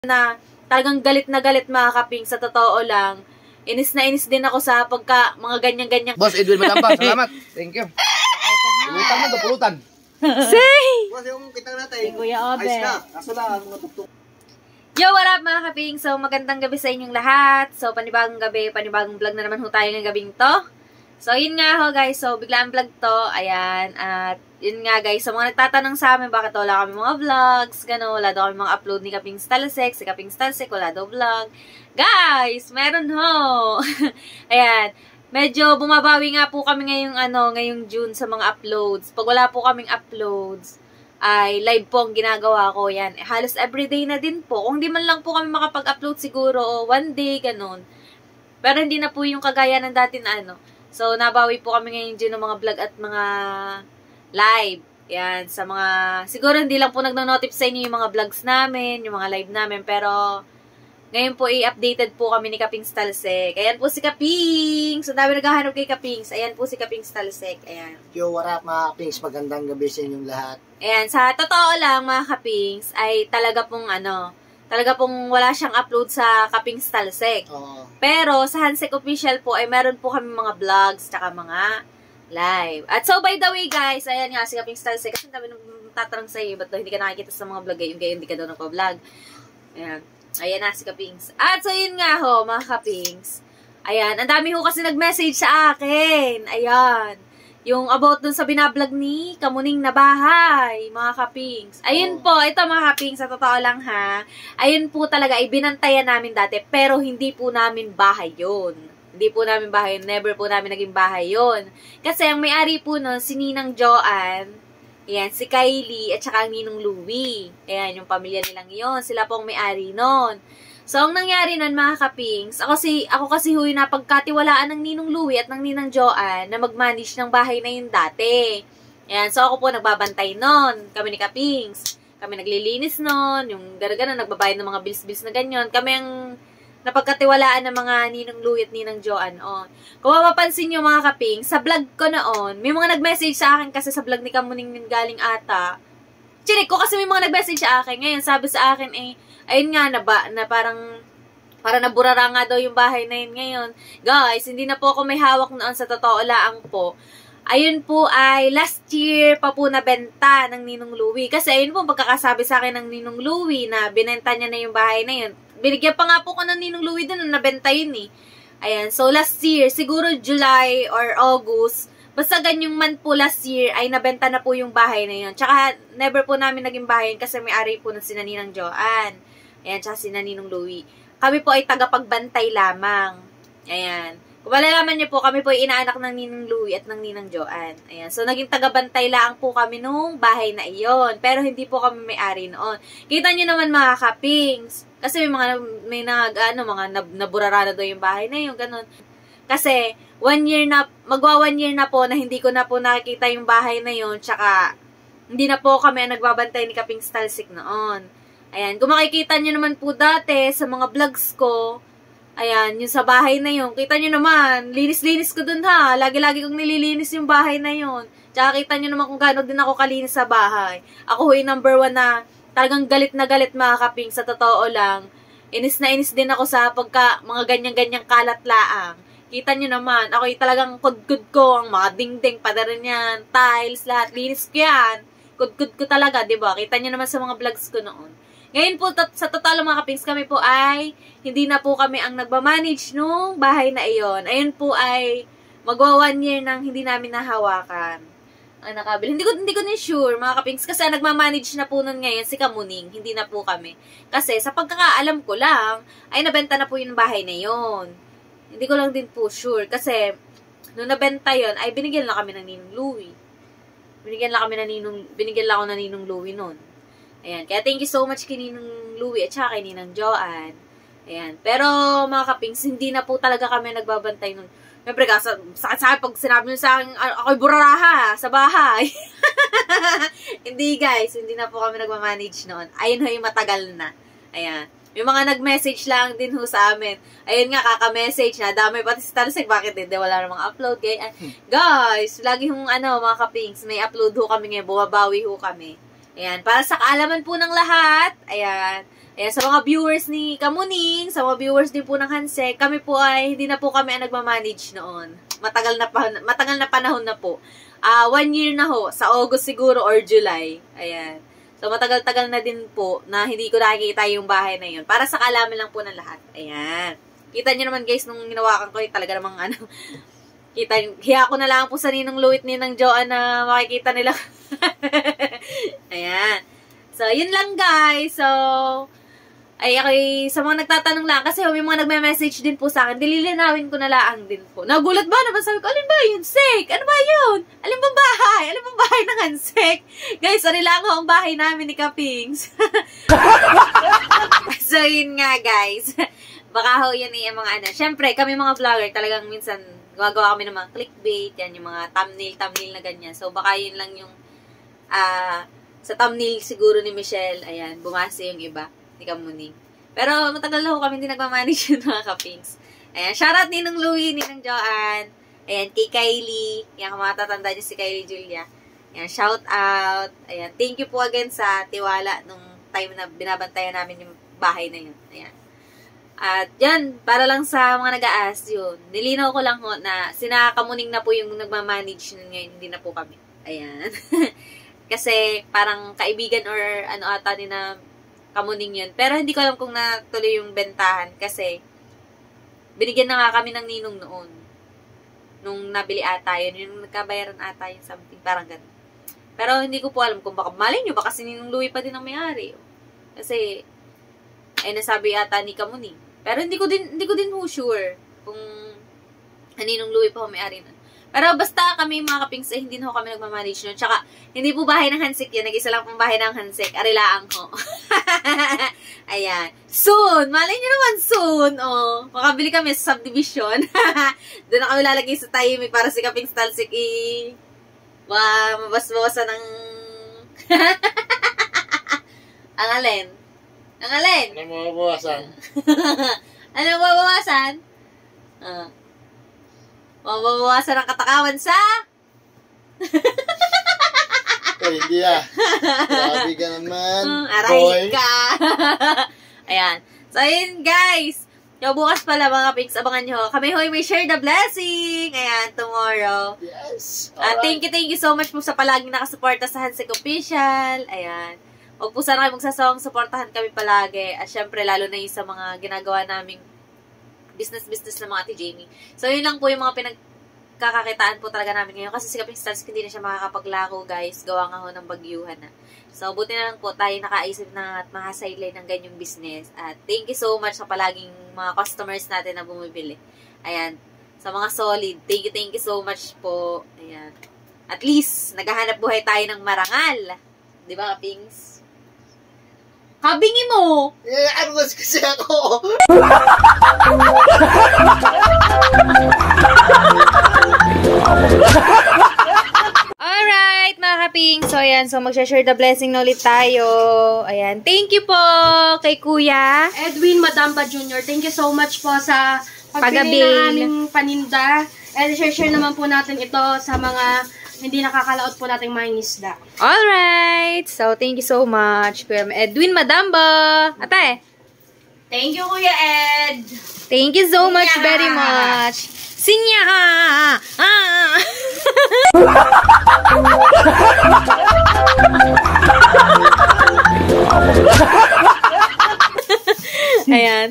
na talagang galit na galit mga kaping, sa totoo lang. Inis na inis din ako sa pagka mga ganyan-ganyan. Boss Edwin Madamba, salamat. Thank you. Pulutan mo, pulutan. Say! Boss, yung kitang natin. Kuya Obe. Ayos na. Kaso lang, mga tuktok. Yo, what up mga kaping? So, magandang gabi sa inyong lahat. So, panibagong gabi, panibagong vlog na naman ho tayo ng gabing to. So, yun nga ho guys. So, biglaan vlog to. Ayan. At yun nga guys. So, mga nagtatanong sa amin bakit wala kami mga vlogs. Gano'n, wala daw kami mga upload ni Kaping Stalsek. Si Kaping Stalsek, wala daw vlog. Guys, meron ho. Ayan. Medyo bumabawi nga po kami ngayong June sa mga uploads. Pag wala po kaming uploads, ay live po ang ginagawa ko. Yan. Halos everyday na din po. Kung di man lang po kami makapag-upload siguro, one day, ganun. Pero hindi na po yung kagaya ng dati na So, nabawi po kami ngayon din ng mga vlog at mga live. Yan. Sa mga, siguro hindi lang po nagno-notify sa inyo yung mga vlogs namin, yung mga live namin. Pero, ngayon po i-updated po kami ni Kaping Stalsek. Ayan po si Kaping. So, dami naghahanap kay Kapings. Ayan po si Kaping Stalsek. Ayan. Yo, what up mga kapings? Magandang gabi sa inyong lahat. Ayan, sa totoo lang mga Kapings, ay talaga pong talaga pong wala siyang upload sa Kaping Stalsek. Oo. Pero sa Hansek Official po ay meron po kami mga vlogs tsaka mga live. At so by the way guys, ayan nga si Kaping Stalsek, kasi dami nang tatanong sa iyo, ba't hindi ka nakikita sa mga vlog ngayon, kaya hindi ka daw nagpa-vlog. Ayan. Ayan na si Kapings. At so yun nga ho mga Kapings. Ayan, ang dami ho kasi nag-message sa akin. Ayan. Yung about dun sa binablog ni Kamuning na bahay, mga Kapings. Ayun po, ito mga Kapings, sa totoo lang ha. Ayun po talaga, ibinantayan namin dati, pero hindi po namin bahay yun. Hindi po namin bahay yun, never po namin naging bahay yun. Kasi ang may-ari po nun, si Ninang Joanne, ayan, si Kylie, at saka ang Ninong Louie. Ayan, yung pamilya nilang yun, sila po ang may-ari nun. So, ang nangyari nun, mga Kapings, ako kasi huy napagkatiwalaan ng Ninong Louie at ng Ninang Joanne na mag-manage ng bahay na yun dati. Ayan, so ako po nagbabantay nun. Kami ni Kapings. Kami naglilinis nun, yung gano'n, nagbabayad ng mga bills-bills na ganyan. Kami ang napagkatiwalaan ng mga Ninong Louie at Ninang Joanne. Kung mapapansin nyo mga Kapings, sa vlog ko noon, may mga nag-message sa akin kasi sa vlog ni Kamuning galing ata. Chinik ko kasi may mga nag-message sa akin. Ngayon, sabi sa akin ayun nga, na parang naburara nga daw yung bahay na yun ngayon. Guys, hindi na po ako may hawak noon, sa totoo laang po. Ayun po ay last year pa po nabenta ng Ninong Louie. Kasi ayun po, pagkakasabi sa akin ng Ninong Louie na binenta niya na yung bahay na yun. Binigyan pa nga po ko ng Ninong Louie dun na nabenta yun eh. Ayan, so last year, siguro July or August, basta ganyong month po last year, ay nabenta na po yung bahay na yun. Tsaka, never po namin naging bahay yun kasi may-ari po ng sina Ninang Joanne. Ayan, tsaka sina Ninong Louie. Kami po ay tagapagbantay lamang. Ayan. Kung malalaman niyo po, kami po ay inaanak ng Ninong Louie at ng Ninang Joanne. Ayan. So, naging tagabantay lang po kami nung bahay na iyon. Pero hindi po kami may-ari noon. Kita niyo naman mga Kapings. Kasi may naburara na daw yung bahay na yun, ganun. Kasi, magwa 1 year na po na hindi ko na po nakikita yung bahay na yun, tsaka hindi na po kami ang nagbabantay ni Kaping Stalsek noon. Ayan, kung makikita nyo naman po dati sa mga vlogs ko, ayan, yung sa bahay na yun, kita nyo naman, linis-linis ko dun ha, lagi-lagi kong nililinis yung bahay na yun. Tsaka kita nyo naman kung gaano din ako kalinis sa bahay. Ako huy number 1 na talagang galit na galit mga Kaping, sa totoo lang. Inis na inis din ako sa pagka mga ganyan-ganyang kalat laang. Kita nyo naman, ako talagang kudkud ko, ang mga dingding, padaran yan, tiles, lahat, linis ko yan. Kudkud ko talaga, diba? Kita nyo naman sa mga vlogs ko noon. Ngayon po, sa total mga Kapings, kami po ay, hindi na po kami ang nagmamanage nung bahay na iyon. Ayun po ay, magwa 1 year nang hindi namin nahawakan ang nakabili. Hindi ko na sure, mga Kapings, kasi nagmamanage na po nun ngayon si Kamuning, hindi na po kami. Kasi sa pagkakaalam ko lang, ay nabenta na po yung bahay na yon. Hindi ko lang din po sure, kasi nung nabenta yon ay binigyan lang kami ng Ninong Louie. Binigyan lang ako ng Ninong Louie nun. Ayan. Kaya thank you so much kay Ninong Louie at saka kay Ninang Joanne. Ayan. Pero mga Kapings, hindi na po talaga kami nagbabantay nun. Siyempre, sakit pag sinabi nyo sa akin, ako'y buraraha sa bahay. Hindi guys, hindi na po kami nagmamanage noon. Ayun ho, yung matagal na. Ayan. Yung mga nag-message lang din ho sa amin. Ayun nga, kaka-message na. Dami pati si Stalsek, bakit hindi? Wala namang upload. Kaya, guys, lagi hong mga Kapings, may upload ho kami ngayon. Bumabawi ho kami. Ayan, para sa kaalaman po ng lahat, ayan, Ayan, sa mga viewers ni Kamuning, sa mga viewers din po ng Hansek, kami po ay, hindi na po kami ang nagmamanage noon. Matagal na panahon na po. 1 year na ho, sa August siguro or July. Ayan. So, matagal-tagal na din po na hindi ko nakikita yung bahay na yun. Para sa kalaman lang po ng lahat. Ayan. Kita nyo naman guys, nung hinawakan ko, talaga namang hiya ko na lang po sa Ninong Luit ni Ninang Joanne na makikita nila. Ayan. So, yun lang guys. So, sa mga nagtatanong lang, kasi may mga nagme-message din po sa akin, dililinawin ko na lang din po. Nagulat ba naman? Sabi ko, alin ba yun? Sek? Ano ba yun? Alin bang bahay? Alin bang bahay ng Hansek? Guys, ano lang ho ang bahay namin ni Kapings. So, yun nga guys. Baka ho yun yung mga Siyempre, kami mga vlogger, talagang minsan, gumagawa kami ng mga clickbait, yan, yung mga thumbnail na ganyan. So, baka yun lang yung, sa thumbnail siguro ni Michelle, ayan, bumasa yung iba. Ni Kamuning. Pero matagal na ho kami hindi nagmamanage yun mga Kapings. Ayan, shoutout ni Ninong Louie, ni Ninang Joanne. Ayan, kay Kylie. Ayan, kung matatanda niyo si Kylie Julia. Ayan, shoutout. Ayan, thank you po again sa tiwala nung time na binabantayan namin yung bahay na yun. Ayan. At yan, para lang sa mga nag-a-ask yun. Nilinaw ko lang ho na sina Kamuning na po yung nagmamanage nun ngayon, hindi na po kami. Ayan. Kasi parang kaibigan or ata din na Kamuning yun. Pero hindi ko alam kung natuloy yung bentahan kasi binigyan na nga kami ng ninong noon. Nung nabili ata yun. Yung nagkabayaran ata yun something. Parang ganun. Pero hindi ko po alam kung baka malay nyo. Baka si Ninong Louie pa din ang may-ari. Kasi ay nasabi ata ni Kamuning. Pero hindi ko din sure kung Ninong Louie pa ang may-ari nun. Pero basta kami mga Kapings ay hindi na ho kami nagmamanage nun. Tsaka, hindi po bahay ng Hansek yan. Nag-isa lang pong bahay ng Hansek. Arilaang ho. Ayan. Soon! Malay nyo naman soon. Oh. Makabili kami sa subdivision. Doon na kami lalagay sa tahimik para si Kapings Talsik mabas-bawasan ng ang alin? Ang alin? Ano mabawasan? Ano mabawasan? Mabawasan ang katakawan sa... Hindi Grabe ka naman. Aray ka. Ayan. So, yun guys. Yung bukas pala mga pics, abangan nyo. Kami hoy may share the blessing. Ayan, tomorrow. Yes. Thank you so much po sa palaging nakasuporta sa Hansek Official. Ayan. Huwag po sana kayo magsasawang supportahan kami palagi. At syempre, lalo na yung sa mga ginagawa naming business ng mga Ate Jamie. So, yun lang po yung mga pinagkakakitaan po talaga namin ngayon. Kasi si Kaping Stars, hindi na siya makakapaglako, guys. Gawa nga ho ng bagyuhan na. So, buti na lang po tayo nakaisip na at makasideline ng ganyang business. At thank you so much sa palaging mga customers natin na bumibili. Ayan. Sa mga solid, thank you so much po. Ayan. At least, naghahanap buhay tayo ng marangal. Di ba, Kapings? Kabingi mo! Ano mas kasi ako? Alright, mga Kaping. So, ayan. So, mag-share the blessing na ulit tayo. Ayan. Thank you po kay Kuya Edwin Madamba Jr. Thank you so much po sa pagbili ng aming paninda. And share naman po natin ito sa mga hindi nakakalaot po nating mga isda. Alright. So, thank you so much, Kuya Edwin Madamba. Ate. Thank you, Kuya Ed. Thank you so much, very much. Sinya! Ayan.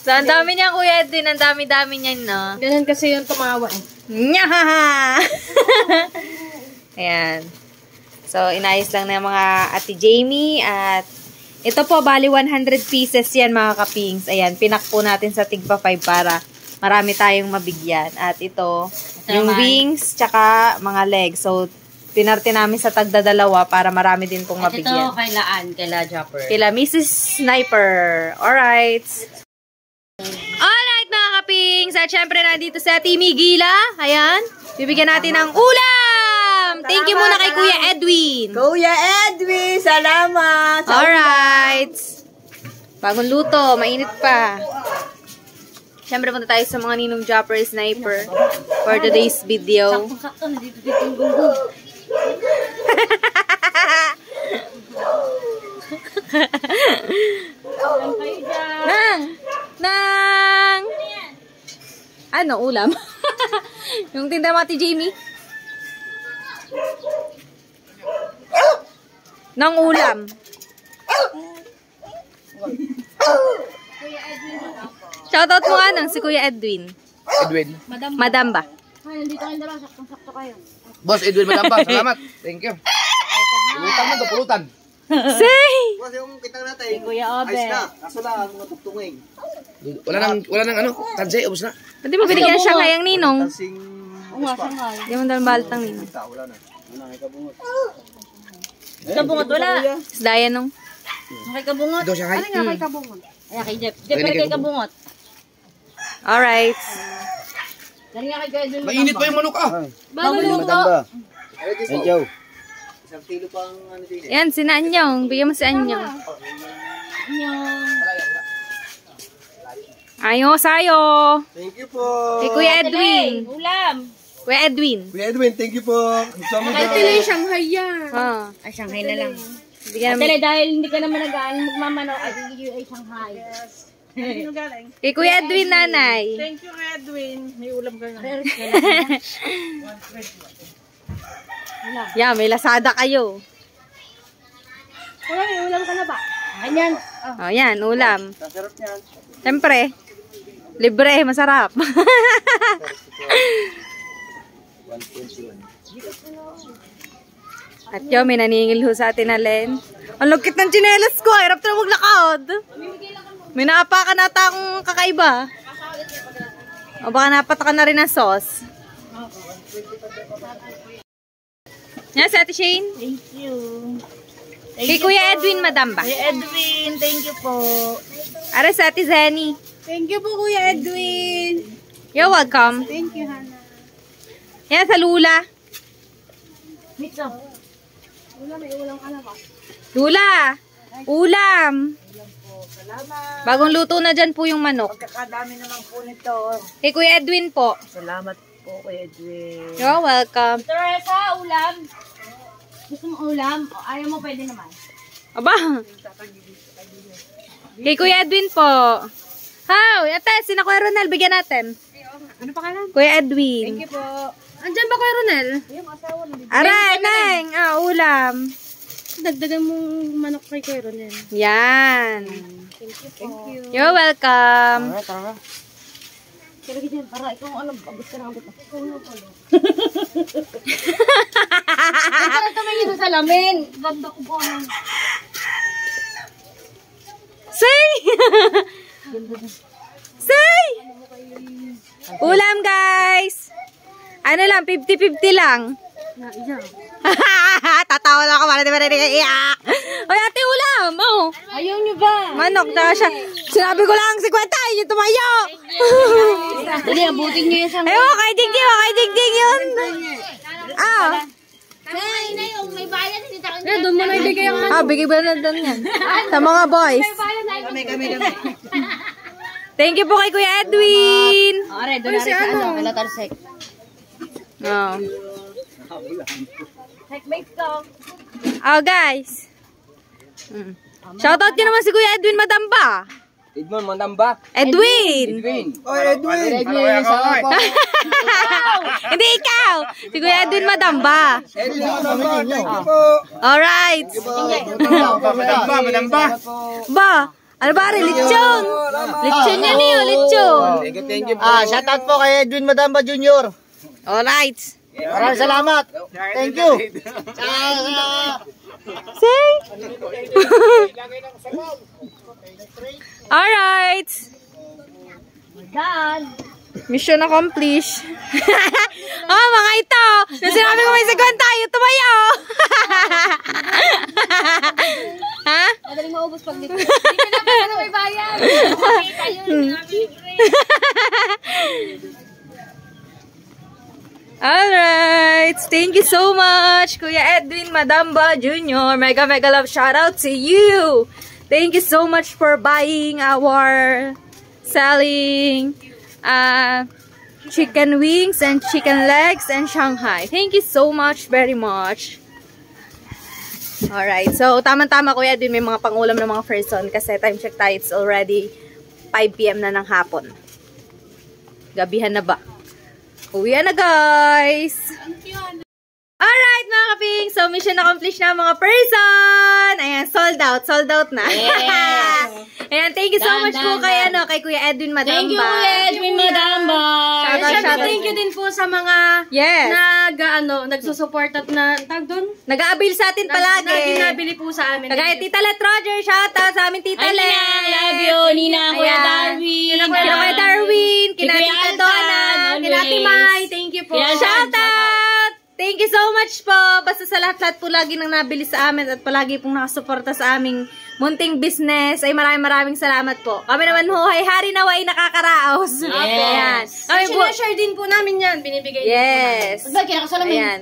So, ang dami niya, Kuya Edwin. Ang dami-dami niya, no? Ganun kasi yung tumawa eh. Nyahaha! Ayan. So, inayos lang na yung mga Ate Jamie. At ito po, bali 100 pieces yan, mga Kapings. Ayan, pinak po natin sa tigpa 5 para marami tayong mabigyan. At ito yung wings, tsaka mga legs. So, pinarte namin sa tagdadalawa para marami din pong mabigyan. Ito kay Laan, kay La Jopper. Kila Mrs. Sniper. Alright. Alright, mga Kapings. At syempre, nandito si Ate Migila. Ayan. Bibigyan natin ng ulam. Thank you muna kay Kuya Edwin. Kuya Edwin, salamat. Alright. Bagong luto. Mainit pa. Syempre, punta tayo sa mga Ninong Jopper Sniper for today's video. Sakto, nandito yung gunggong. Nang! Ano, ulam? Yung tinda mo, Ate Jamie? Nang ulam. Shoutout mo nga nang si Kuya Edwin. Edwin. Madam ba? Ay, nandito kayo dalawa. Saktong-sakto kayo. Boss Edwin Madamba, salamat. Thank you. Pulutan mo to, pulutan. Say! Kasi yung kitang natin. Kuya Obe. Ayos na. Kaso lang, matugtungin. Wala nang ano, tansay, ubos na. Pwede mo binigyan siya ngayang ninong. Kasing... Hindi mo dalang balat ng ninong. Wala na. Wala na, ikabungot. Kabungot, wala. Isdaya nung. Kay kabungot. Ito siya kay. Ano nga kay kabungot? Ay, kay Jeff. Jeff, pero kay kabungot. Alright. Dali nga kay Edwin. Mainit pa yung manok ah. Bago Ay, Joe. Isang kilo pang ano din. Yan, si Anyong. Bigyan mo si Anyong. Ayo, sayo. Thank you po. Kay Kuya Edwin. Ulam. Kuya Edwin. Kuya Edwin, thank you po. Ay, tilay Shanghai yan. Ah. Ay, Shanghai na lang. Bigyan mo. Tele, dahil hindi ka naman nag-aan magmamano, ay ay Shanghai. Kay Kuya Edwin, nanay. Thank you, Edwin. May ulam ka na. Yeah, may lasada kayo. Wala, may ulam ka na ba? Ganyan. Oh, yan, ulam. Sarap niyan. Siyempre, libre, masarap. 121. At yun, may naningil ho sa atin na Len. Ang lugkit ng tsinelas ko, hirap na maglakad. May naapakan nata akong kakaiba. O baka napatakan na rin ng sauce. Yan, si Ate Shane. Thank you. Kay Kuya Edwin, madam ba? Kuya Edwin, thank you po. Ara sa Ate Zenny. Thank you po, Kuya Edwin. You're welcome. Thank you, Hana. Yan, sa Lula. Mitso. Ulam, may ulam ka na ba? Lula, ulam. Salamat. Bagong luto na dyan po yung manok. Pagkakadami naman po nito. Kay Kuya Edwin po. Salamat po, Kuya Edwin. You're welcome. Teresa, ulam. Gusto mo ulam? O, ayaw mo, pwede naman. Aba. Kay Kuya Edwin po. How? Ate, sina Kuya Ronel, bigyan natin. Ano pa kalan? Kuya Edwin. Thank you po. Andyan ba Kuya Ronel? Aray, neng. Ah, ulam. Dagdagan mo manok kay Kuya Ronel. Yan. Thank you po. You're welcome. Kaya dyan, para ikaw alam, abot ka na abot. Ikaw na pala. Ito tumingin sa salamin. Ganda ko po. Say! Say! Ulam, guys! Ano lang, 50-50 lang. Tatawa lang ako, para di ba rin iyak? Ay, ate, ulam! Oh. Ayaw nyo ba? Manok na siya. Sinabi ko lang, 50, yun tumayo! Dali, abutin nyo yung Ay, kay Digdig yun. Ah. Eh, doon mo na ibigay ang Ah, bigay ba na doon yan? Sa mga boys. Kami. Thank you po kay Kuya Edwin. Are, doon na rin sa ano, kala Tarsek. Oh. Checkmate ko. Oh, guys. Shoutout nyo naman si Kuya Edwin Madamba. Edmond Madamba. Edwin! Oh, Edwin. Hindi ikaw. Si Kuya Edwin Madamba. Edwin Madamba, thank you po. Alright. Madamba. Ba, ano ba rin? Lechon. Lechon yan niyo, lechon. Thank you po. Shoutout po kay Edwin Madamba Jr. Alright. Maraming salamat. Thank you. Say. Alright. Done. Mission accomplished. Oh, mga ito. Nung sinabi ko may sagwan tayo, tumayo. Ha? Madaling maubos pag dito. Hindi ka na pa na may bayan. Okay, tayo. Alright. Thank you so much, Kuya Edwin Madamba Jr. Mega love shout out to you. Thank you so much for buying our selling chicken wings and chicken legs and Shanghai. Thank you so much, very much. Alright, so tama-tama Kuya Edwin, may mga pangulam ng mga person kasi time check tayo, it's already 5 PM na ng hapon. Gabihan na ba? Uwian na guys! Alright mga kaping, so mission accomplished na mga person! Ayan, sold out na. Yes. Ayan, thank you so much po kay, kay Kuya Edwin Madamba. Thank you, Kuya Edwin Madamba. Shout out. Thank you din po sa mga nagsusupport at tag doon. Nag-aabil sa atin palagi. Nabili po sa amin. Kagaya Tita Let Roger, shout out sa amin Tita Let. Love you, Nina, Kuya Darwin. Kina Kuya Darwin, kina Tita Donna, kina Ate Mai, thank you po. Shout out! Thank you so much po. Basta sa lahat-lahat po lagi nang nabili sa amin at palagi pong nakasuporta sa aming munting business. Ay maraming salamat po. Kami naman ho ay hari nawa ay nakakaraos. Yes. Kami po. Share din po namin yan. Binibigay yes. din po namin. Kinakasalamin. Ayan.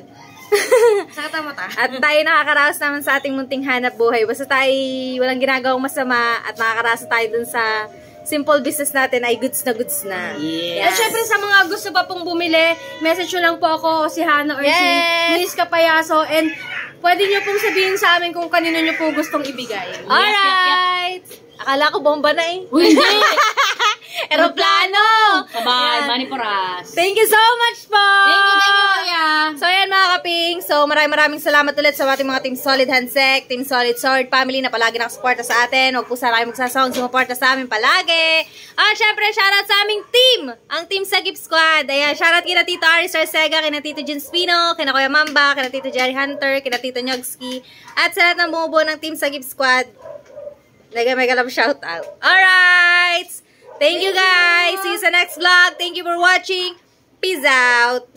Sa mata. At tayo nakakaraos naman sa ating munting hanap buhay. Basta tayo walang ginagawang masama at nakakaraos tayo dun sa simple business natin ay goods na. Yes. At syempre sa mga gusto pa pong bumili, message nyo lang po ako si Hannah or si Miss Kapayaso and pwede nyo pong sabihin sa amin kung kanino nyo po gustong ibigay. Alright! Akala ko bomba na eh. Hindi! Aeroplano! Kabay, Manipuras. Thank you so much po! Thank you, Kuya. So, ayan mga kaping. So, maraming salamat ulit sa ating mga Team Solid Handshake, Team Solid Sword family na palagi nakasuporta sa atin. Huwag po sana kayo magsasawang sumuporta sa amin palagi. At syempre, shoutout sa aming team! Ang Team Sagip Squad. Ayan, shoutout kina Tito Aris Arcega, kina Tito Jun Spino, kina Kuya Mamba, kina Tito Jerry Hunter, kina Tito Nyogski, at sa lahat ng bumubuo ng Team Sagip Squad. Mega love shoutout. Alright! Thank you guys! See you sa next vlog. Thank you for watching. Peace out!